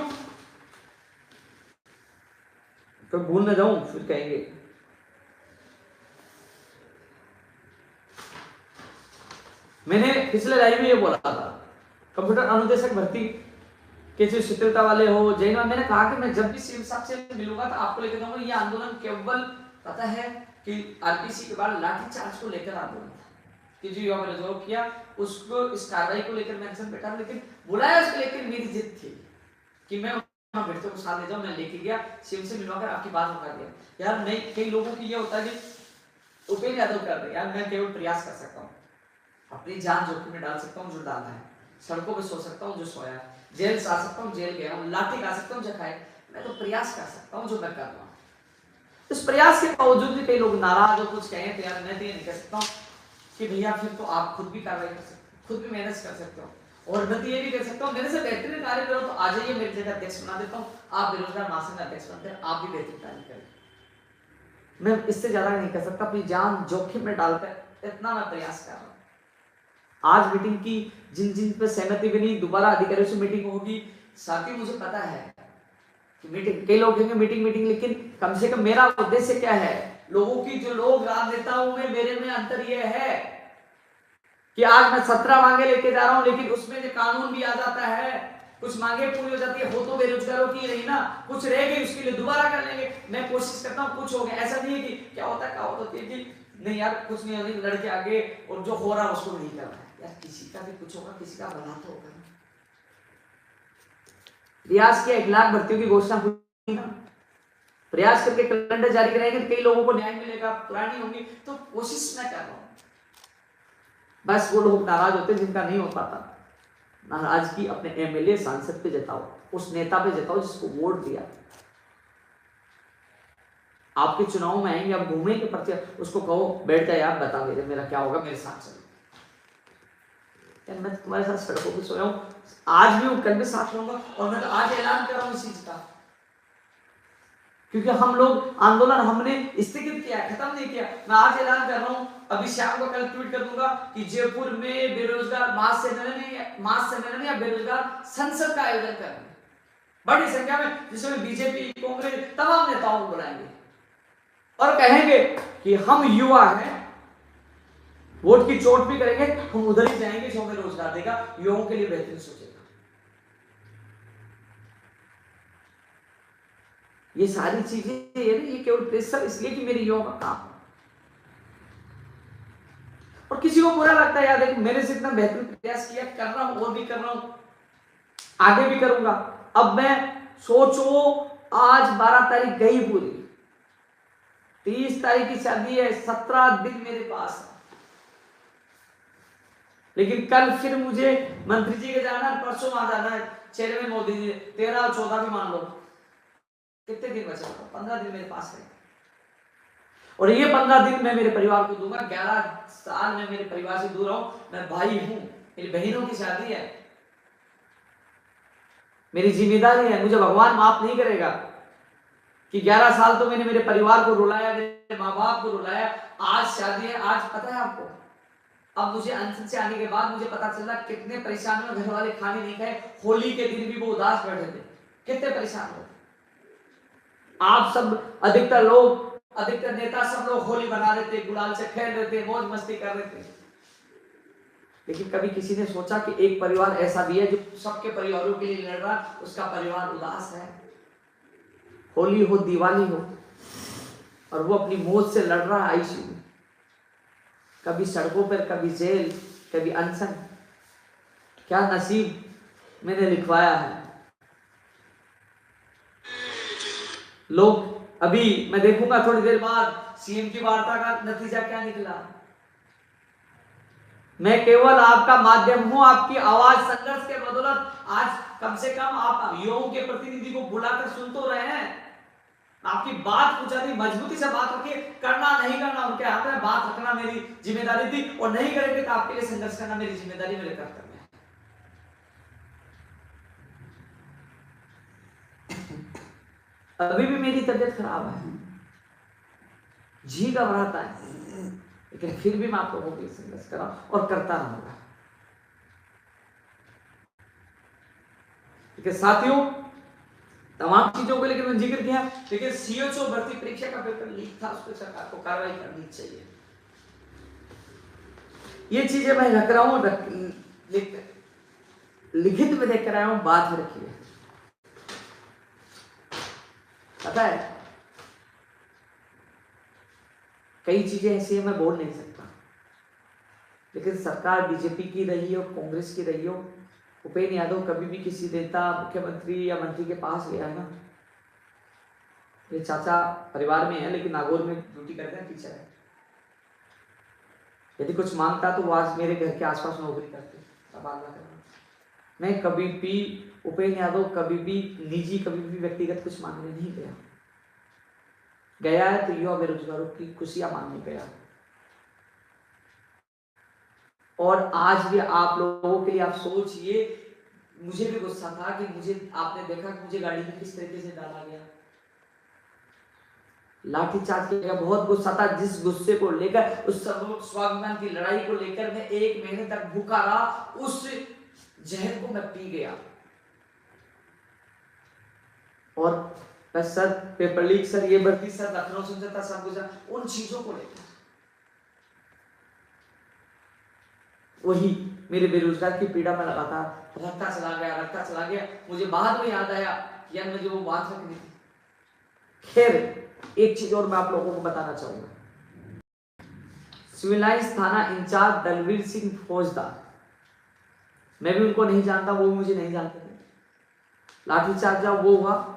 तो भूल न जाऊं फिर कहेंगे। मैंने पिछले लाइव में ये बोला था कंप्यूटर अनुदेशक भर्ती के जो शिथिलता वाले हो, जैन, मैंने कहा कि मैं जब भी सीएम साहब से मिलूंगा तो आपको लेकर जाऊंगा। ये आंदोलन केवल पता है कि आरपीसी के बाद लाठीचार्ज को लेकर आंदोलन था कि जो युवा ने किया उसको, इस कार्रवाई को लेकर मैं एक्शन बैठा, लेकिन बुलाया उसको लेकर मेरी जिद थी कि मैं भर्तियों को साथ ले जाऊं। मैं लेके गया, सीएम से मिलवाकर आपकी बात उठा दिया। यार नहीं, कई लोगों की ये होता है कि उपेंद्र यादव कर रहे, यार मैं केवल प्रयास कर सकता हूँ, अपनी जान जोखिम में डाल सकता हूँ जो डाला है, सड़कों पे सो सकता हूँ जो सोया है, जेल से आ सकता हूँ जेल गया हूँ, लाठी खा सकता हूँ जो खाए, मैं तो प्रयास कर सकता हूँ जो मैं कर रहा हूँ। इस प्रयास के बावजूद भी कई लोग नाराज हो, कुछ कहें तो यार मैं तो ये नहीं कह सकता हूँ कि भैया फिर तो आप खुद भी कार्रवाई कर सकते हो, खुद भी मेहनत कर सकते हो, और मैं तो ये भी कह सकता हूँ मेरे से बेहतरीन कार्य करो तो आ जाइए, मेरी जगह अध्यक्ष बना देता हूँ, आप बेरोजगार महासंघ अध्यक्ष बनते हैं, आप भी बेहतरीन कार्य करें। मैं इससे ज्यादा नहीं कर सकता, अपनी जान जोखिम में डालकर इतना मैं प्रयास कर रहा हूँ। आज मीटिंग की, जिन जिन पे सहमति भी नहीं, दोबारा अधिकारियों से मीटिंग होगी। साथ ही मुझे पता है कि मीटिंग, कई लोग कहेंगे मीटिंग मीटिंग, लेकिन कम से कम मेरा उद्देश्य क्या है, लोगों की, जो लोग राजनेताओं में मेरे में अंतर यह है कि आज मैं 17 मांगे लेके जा रहा हूं, लेकिन उसमें जो कानून भी आ जाता है, कुछ मांगे पूरी हो जाती है, हो तो बेरोजगारों की रही ना, कुछ रह गई उसके लिए दोबारा कर लेंगे। मैं कोशिश करता हूं कुछ हो गया, ऐसा नहीं है कि क्या होता है कहावत होती है कि नहीं यार कुछ नहीं होगी, लड़के आगे और जो हो रहा है उसको नहीं करना है। यार किसी का भी कुछ होगा, किसी का भला तो होगा। प्रयास किया 1 लाख भर्तियों की घोषणा हुई ना, प्रयास करके कैलेंडर जारी कराएंगे, कई लोगों को न्याय मिलेगा, पुरानी होंगी, तो कोशिश मैं कर रहा हूं। बस वो लोग नाराज होते जिनका नहीं हो पाता, नाराजगी अपने एमएलए सांसद पे जताओ, उस नेता पे जताओ जिसको वोट दिया। आपके चुनाव में आएंगे, आप घूमेंगे पर्चे, उसको कहो बैठ जाए, आप बता दे मेरा क्या होगा, मेरे साथ चलो। मैं तुम्हारे साथ सड़कों पे सोया हूं, आज भी हूं, कल भी साथ रहूंगा, और मैं तो आज ऐलान कर रहा हूं इस चीज का, क्योंकि हम लोग आंदोलन हमने स्थगित किया, खत्म नहीं किया। मैं आज ऐलान कर रहा हूं, अभी शाम को कल ट्वीट कर दूंगा कि जयपुर में बेरोजगार महासम्मेलन या बेरोजगार संसद का आयोजन करेंगे बड़ी संख्या में, जिसमें बीजेपी, कांग्रेस, तमाम नेताओं को बुलाएंगे और कहेंगे कि हम युवा हैं, वोट की चोट भी करेंगे, हम उधर ही जाएंगे जो हमें रोजगार देगा, युवाओं के लिए बेहतरीन सोचेगा। ये सारी चीजें ये केवल प्रेशर इसलिए कि मेरे युवाओं का काम है। और किसी को बुरा लगता है, यार देखो मेरे से इतना बेहतरीन प्रयास किया, कर रहा हूं और भी कर रहा हूं, आगे भी करूंगा। अब मैं सोचो, आज 12 तारीख गई पूरी, 30 तारीख की शादी है, 17 दिन मेरे पास है, लेकिन कल फिर मुझे मंत्री जी के जाना है, परसों वहां जाना है, चेयरमैन मोदी जी, 13 और 14 भी मान लो, कितने दिन बचे? 15 दिन मेरे पास है, और ये 15 दिन मैं मेरे परिवार को दूंगा। 11 साल में मेरे परिवार से दूर हूं, मैं भाई हूं, मेरी बहनों की शादी है, मेरी जिम्मेदारी है, मुझे भगवान माफ नहीं करेगा कि 11 साल तो मैंने मेरे परिवार को रुलाया, मेरे माँ बाप को रुलाया, आज शादी है। आज पता है आपको, अब मुझे अनशन से आने के बाद मुझे पता चला कितने परेशान हुए, घर वाले खाने नहीं खाए, होली के दिन भी वो उदास बैठे थे, कितने परेशान हुए। आप सब अधिकतर नेता सब लोग होली बना रहे थे, गुलाल से खेल रहे थे, मौज मस्ती कर रहे थे, लेकिन कभी किसी ने सोचा कि एक परिवार ऐसा भी है जो सबके परिवारों के लिए लड़ रहा, उसका परिवार उदास है, होली हो दिवाली हो, और वो अपनी मौत से लड़ रहा है आईसीयू में, कभी सड़कों पर, कभी जेल, कभी अनशन। क्या नसीब मैंने लिखवाया है। लोग अभी मैं देखूंगा थोड़ी देर बाद सीएम की वार्ता का नतीजा क्या निकला। मैं केवल आपका माध्यम हूं, आपकी आवाज संघर्ष के बदौलत आज कम से कम आप युवाओं के प्रतिनिधि को बुलाकर सुन तो रहे हैं, आपकी बात पूछा थी, मजबूती से बात रखिए, करना नहीं करना उनके हाथ में, बात रखना मेरी जिम्मेदारी थी, और नहीं करेंगे तो आपके लिए संघर्ष करना मेरी जिम्मेदारी, मेरे कर्तव्य है। अभी भी मेरी तबीयत खराब है, जी घबराता है, लेकिन फिर भी मैं आप लोगों के लिए संघर्ष कर रहा हूं और करता रहूंगा। ठीक है साथियों, तमाम चीजों को लेकर मैंने जिक्र किया, लेकिन सीएचओ भर्ती परीक्षा का पेपर लीक था, उस पर सरकार को कार्रवाई करनी चाहिए। ये चीजें मैं रख रहा हूं, लिखित में लेकर आया हूं, बात में रखिए। पता है कई चीजें ऐसी है मैं बोल नहीं सकता, लेकिन सरकार बीजेपी की रही हो, कांग्रेस की रही हो, उपेंद्र यादव कभी भी किसी नेता, मुख्यमंत्री या मंत्री के पास गया है ना, ये चाचा परिवार में है लेकिन नागौर में ड्यूटी करते हैं, टीचर है, यदि कुछ मांगता तो वो आज मेरे घर के आसपास नौकरी करते, तबादला करना। मैं कभी भी उपेंद्र यादव कभी भी निजी, कभी भी व्यक्तिगत कुछ मांगने नहीं गया है तो युवा बेरोजगारों की खुशियां मांगने गया, और आज भी आप लोगों के लिए आप सोचिए, मुझे भी गुस्सा था कि मुझे, आपने देखा कि मुझे गाड़ी में किस तरीके से डाला गया, लाठीचार्ज किया, बहुत गुस्सा था। जिस गुस्से को लेकर, उस स्वाभिमान की लड़ाई को लेकर मैं 1 महीने तक भूखा रहा, उस जहर को मैं पी गया। और सर पेपर लीक, सर ये भर्ती, सर लखनऊ समझौता, सब कुछ उन चीजों को लेकर, वही मेरे बेरोजगार की पीड़ा में लगातार रखता चला गया। मुझे बाद में याद आया यार मुझे वो बात रखनी थी। खैर, एक चीज और मैं आप लोगों को बताना चाहूंगा। सिविल लाइंस थाना इंचार्ज दलवीर सिंह फौजदार, मैं भी उनको नहीं जानता, वो मुझे नहीं जानते थे। लाठीचार्ज वो हुआ,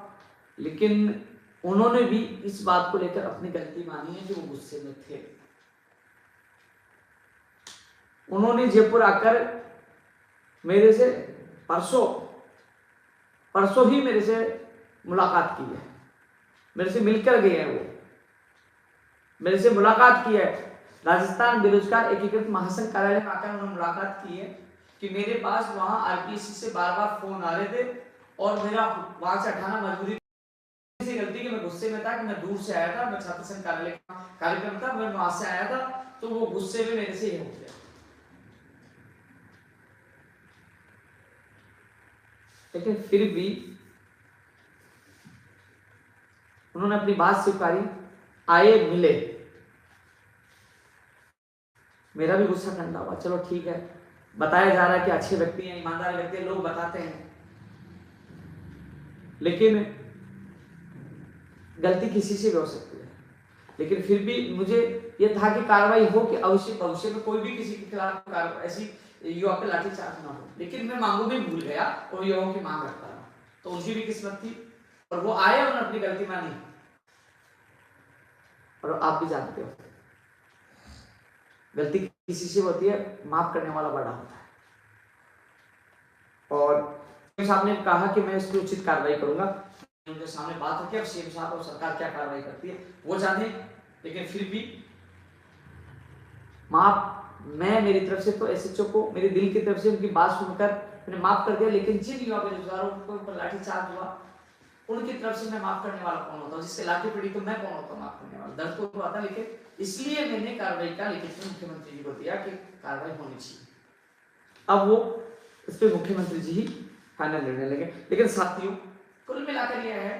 लेकिन उन्होंने भी इस बात को लेकर अपनी गलती मानी है कि वो गुस्से में थे। उन्होंने जयपुर आकर मेरे से परसों ही मेरे से मुलाकात की है, मेरे से मिलकर गए हैं। वो मेरे से मुलाकात की है, राजस्थान बेरोजगार एकीकृत महासंघ कार्यालय में आकर उन्होंने मुलाकात की है कि मेरे पास वहां आरपीएससी से बार फोन आ रहे थे और मेरा वहां से हटाना मजबूरी से गलती कि मैं गुस्से में था कि मैं दूर से आया था, मैं छात्र संघ कार्यालय का कार्यक्रम था, मैं वहां से आया था, तो वो गुस्से में मेरे से ये हो गया। लेकिन फिर भी उन्होंने अपनी बात स्वीकारी, आए, मिले, मेरा भी गुस्सा ठंडा हुआ। चलो ठीक है, बताया जा रहा है कि अच्छे व्यक्ति हैं, ईमानदार व्यक्ति हैं, लोग बताते हैं, लेकिन गलती किसी से भी हो सकती है। लेकिन फिर भी मुझे यह था कि कार्रवाई हो, कि अवश्य भविष्य में कोई भी किसी के खिलाफ ऐसी युवा पे लाठीचार्ज ना हो। लेकिन मैं मांगू भी भूल गया और युवाओं की मांग रखता रहा, तो उनकी भी किस्मत थी और वो आए, उन्होंने अपनी गलती मानी। और आप भी जानते हो, गलती किसी से होती है, माफ करने वाला बड़ा होता है। और साहब ने कहा कि मैं इसकी उचित कार्रवाई करूंगा, उनके सामने बात रखी। अब सीएम साहब और सरकार क्या कार्रवाई करती है वो जाने, लेकिन फिर भी माफ, मैं मेरी तरफ से तो एसएचओ को मेरे दिल की तरफ से उनकी बात सुनकर मैंने माफ कर दिया। लेकिन जिन युवा बेरोजगारों को ऊपर लाठीचार्ज हुआ, उनकी तरफ से मैं माफ करने वाला कौन होता, जिससे लाठी पड़ी तो मैं कौन होता माफ करने वाला। दर्द तो आता, लेकिन इसलिए मैंने कार्रवाई का लिखित मुख्यमंत्री जी को दिया कि कार्रवाई होनी चाहिए। अब वो इस पर मुख्यमंत्री जी ही फाइनल निर्णय लेंगे। लेकिन साथियों, कुल मिलाकर यह है,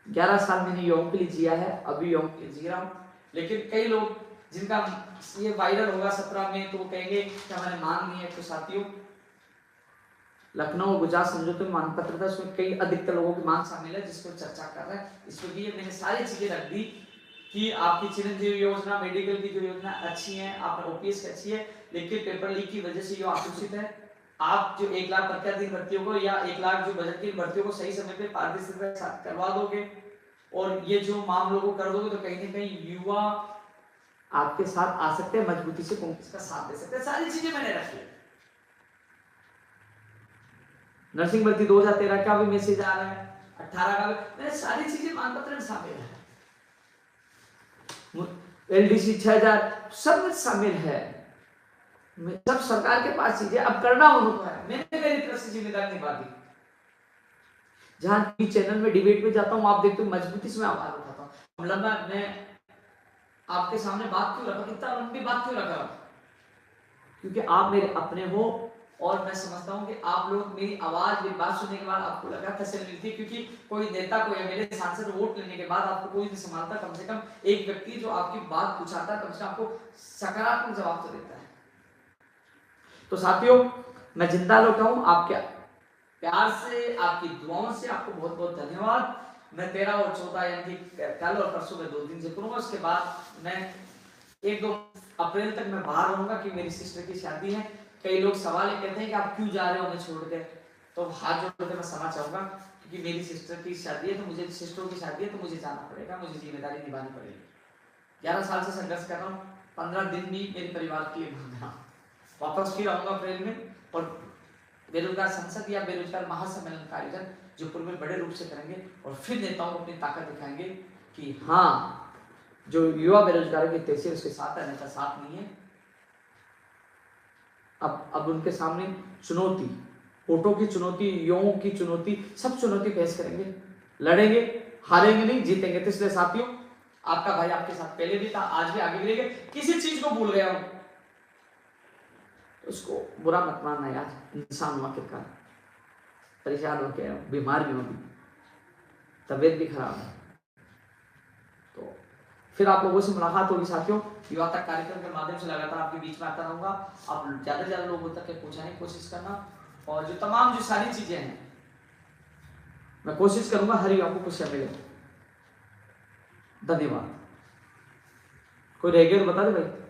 11 साल मैंने युवाओं के लिए जिया है, अभी युवाओं के लिए जी रहा हूं। लेकिन कई लोग जिनका ये वायरल होगा 17 में, तो वो कहेंगे कि हमारे मांग नहीं है। तो साथियों, लखनऊ और गुजरात समझौते में मांग पत्र था, उसमें कई अधिकतर लोगों की मांग शामिल है, जिस पर चर्चा कर रहा है। इसमें भी मैंने सारी चीजें रख दी कि आपकी चिरंजीवी योजना, मेडिकल की जो योजना अच्छी है, आप ओपीएस की अच्छी है, लेकिन पेपर लीक की वजह से जो आसूचित है, आप जो 1 लाख प्रत्याधिक भर्तियों को या 1 लाख जो बजट की भर्तियों को सही समय पे पारदर्शी रूप से करवा दोगे और ये जो मामलों को कर दोगे, तो कहीं ना कहीं युवा आपके साथ आ सकते हैं, मजबूती से कांग्रेस का साथ दे सकते हैं। सारी चीजें मैंने रखी। नर्सिंग भर्ती 2013 का भी मैसेज आ रहा है, 18 का भी, मैंने सारी चीजें मांग पत्र में शामिल है। एलडीसी 6000 सब में शामिल है। सब सरकार के पास चीजें, अब करना उनको है। मैंने मेरी तरफ से जिम्मेदारी निभा दी। जहां भी चैनल में डिबेट में जाता हूं, आप देखते हो मजबूती से मैं आवाज उठाता हूं। लंबा मैं आपके सामने बात क्यों रखा, इतना लंबी बात क्यों रखा, क्योंकि आप मेरे अपने हो और मैं समझता हूं कि आप लोग मेरी आवाज, मेरी बात सुनने के बाद आपको लगा तसल्ली मिलती है। क्योंकि कोई नेता को या मेरे सांसद वोट लेने के बाद आपको कोई नहीं संभालता, कम से कम एक व्यक्ति जो आपकी बात पूछाता है, कम से कम आपको सकारात्मक जवाब तो देता है। तो साथियों, मैं जिंदा लौटा हूं आपके प्यार से, आपकी दुआओं से। आपको बहुत बहुत धन्यवाद। मैं 13 और 14 यानी कल और परसों में 2 दिन से करूंगा। उसके बाद मैं 1-2 अप्रैल तक मैं बाहर रहूंगा कि मेरी सिस्टर की शादी है। कई लोग सवाल ये कहते हैं कि आप क्यों जा रहे हो हमें छोड़ के, तो हाथ जोड़ के मैं क्षमा चाहूंगा, क्योंकि मेरी सिस्टर की शादी है, तो मुझे सिस्टरों की शादी है, तो मुझे जाना पड़ेगा, मुझे जिम्मेदारी निभानी पड़ेगी। 11 साल से संघर्ष कर रहा हूँ, 15 दिन भी मेरे परिवार के लिए मांग रहा हूँ। वापस फिर आऊंगा अप्रैल में और बेरोजगार संसद या बेरोजगार महासम्मेलन का आयोजन जयपुर में बड़े रूप से करेंगे और फिर नेताओं को अपनी ताकत दिखाएंगे कि हाँ, जो युवा बेरोजगारों की तेजी उसके साथ है, नेता साथ नहीं है। अब उनके सामने चुनौती, वोटों की चुनौती, युवाओं की चुनौती, सब चुनौती पेश करेंगे, लड़ेंगे हारेंगे नहीं, जीतेंगे। तो इसलिए साथियों, आपका भाई आपके साथ पहले भी था, आज भी आगे भी रहेगा। किसी चीज को भूल गया हूं तो उसको बुरा मत मानना यार, इंसान हुआ आखिरकार, परेशान हो गया, बीमार भी होगी, तबीयत भी खराब है। तो फिर आप लोगों से मुलाकात होगी साथियों, युवा तक कार्यक्रम के माध्यम से लगातार आपके बीच में आता रहूंगा। आप ज्यादा से ज्यादा लोगों तक के पहुंचाने की कोशिश करना, और जो तमाम जो सारी चीजें हैं मैं कोशिश करूंगा हर युवा को खुशियां मिले। धन्यवाद। कोई रह गया तो बता दे भाई।